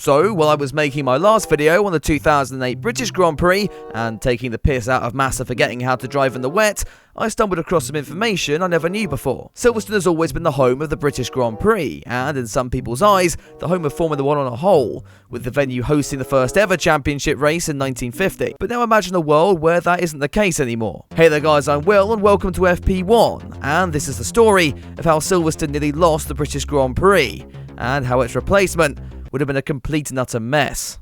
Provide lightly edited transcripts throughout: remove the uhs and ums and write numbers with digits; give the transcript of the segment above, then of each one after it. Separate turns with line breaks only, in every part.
So, while I was making my last video on the 2008 British Grand Prix and taking the piss out of Massa for forgetting how to drive in the wet, I stumbled across some information I never knew before. Silverstone has always been the home of the British Grand Prix, and in some people's eyes, the home of Formula 1 on a whole, with the venue hosting the first ever championship race in 1950. But now imagine a world where that isn't the case anymore. Hey there guys, I'm Will, and welcome to FP1, and this is the story of how Silverstone nearly lost the British Grand Prix, and how its replacement would have been a complete and utter mess.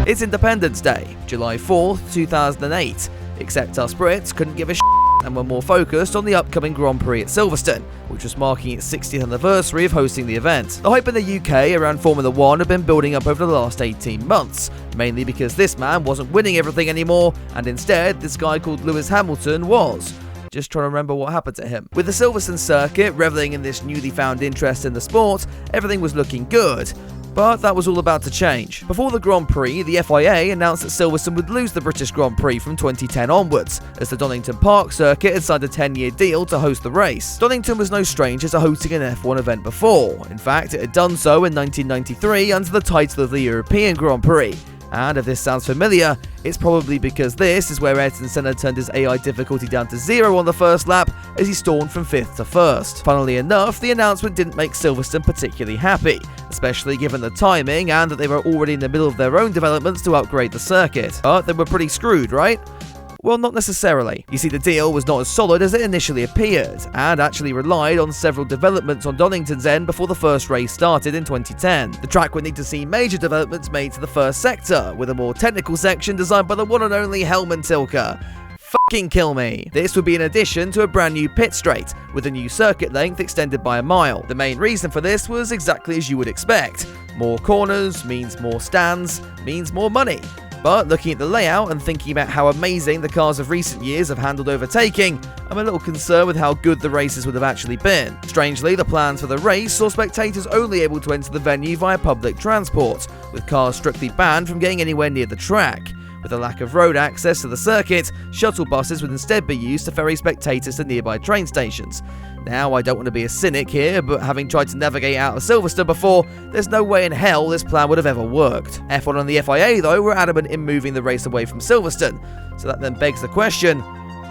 It's Independence Day, July 4th, 2008, except us Brits couldn't give a shit and were more focused on the upcoming Grand Prix at Silverstone, which was marking its 60th anniversary of hosting the event. The hype in the UK around Formula 1 had been building up over the last 18 months, mainly because this man wasn't winning everything anymore, and instead this guy called Lewis Hamilton was. Just trying to remember what happened to him. With the Silverstone circuit reveling in this newly found interest in the sport, everything was looking good. But that was all about to change. Before the Grand Prix, the FIA announced that Silverstone would lose the British Grand Prix from 2010 onwards, as the Donnington Park circuit had signed a 10-year deal to host the race. Donington was no stranger to hosting an F1 event before. In fact, it had done so in 1993 under the title of the European Grand Prix. And if this sounds familiar, it's probably because this is where Ayrton Senna turned his AI difficulty down to 0 on the first lap as he stormed from 5th to 1st. Funnily enough, the announcement didn't make Silverstone particularly happy, especially given the timing and that they were already in the middle of their own developments to upgrade the circuit. But they were pretty screwed, right? Well, not necessarily. You see, the deal was not as solid as it initially appeared, and actually relied on several developments on Donnington's end before the first race started in 2010. The track would need to see major developments made to the first sector, with a more technical section designed by the one and only Helman Tilke. Fucking kill me. This would be in addition to a brand new pit straight, with a new circuit length extended by a mile. The main reason for this was exactly as you would expect. More corners means more stands, means more money. But looking at the layout and thinking about how amazing the cars of recent years have handled overtaking, I'm a little concerned with how good the races would have actually been. Strangely, the plans for the race saw spectators only able to enter the venue via public transport, with cars strictly banned from getting anywhere near the track. With a lack of road access to the circuit, shuttle buses would instead be used to ferry spectators to nearby train stations. Now, I don't want to be a cynic here, but having tried to navigate out of Silverstone before, there's no way in hell this plan would have ever worked. F1 and the FIA, though, were adamant in moving the race away from Silverstone, so that then begs the question,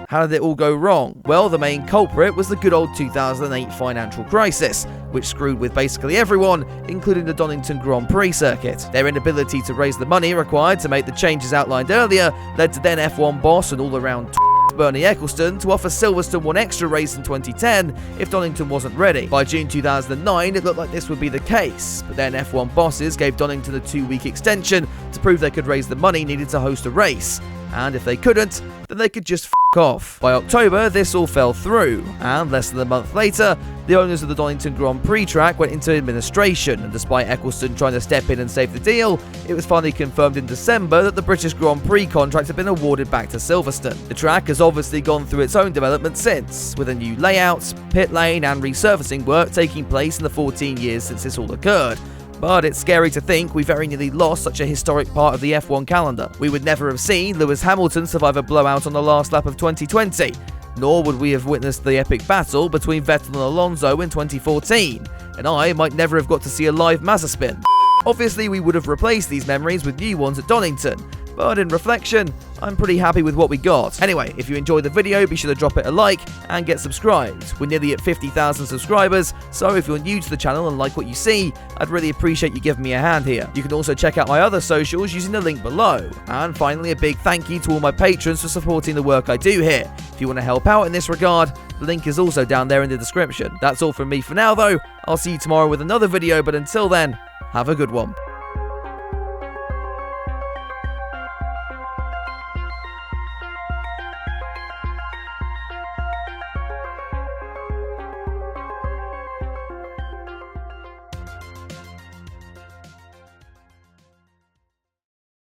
how did it all go wrong? Well, the main culprit was the good old 2008 financial crisis, which screwed with basically everyone, including the Donnington Grand Prix circuit. Their inability to raise the money required to make the changes outlined earlier led to then F1 boss and all-around Bernie Ecclestone to offer Silverstone one extra race in 2010 if Donnington wasn't ready. By June 2009, it looked like this would be the case, but then F1 bosses gave Donnington a 2-week extension to prove they could raise the money needed to host a race, and if they couldn't, then they could just off. By October, this all fell through, and less than a month later, the owners of the Donnington Grand Prix track went into administration, and despite Ecclestone trying to step in and save the deal, it was finally confirmed in December that the British Grand Prix contract had been awarded back to Silverstone. The track has obviously gone through its own development since, with a new layout, pit lane and resurfacing work taking place in the 14 years since this all occurred. But it's scary to think we very nearly lost such a historic part of the F1 calendar. We would never have seen Lewis Hamilton survive a blowout on the last lap of 2020, nor would we have witnessed the epic battle between Vettel and Alonso in 2014, and I might never have got to see a live Massa spin. Obviously, we would have replaced these memories with new ones at Donnington, but in reflection, I'm pretty happy with what we got. Anyway, if you enjoyed the video, be sure to drop it a like and get subscribed. We're nearly at 50,000 subscribers, so if you're new to the channel and like what you see, I'd really appreciate you giving me a hand here. You can also check out my other socials using the link below. And finally, a big thank you to all my patrons for supporting the work I do here. If you want to help out in this regard, the link is also down there in the description. That's all from me for now though. I'll see you tomorrow with another video, but until then, have a good one.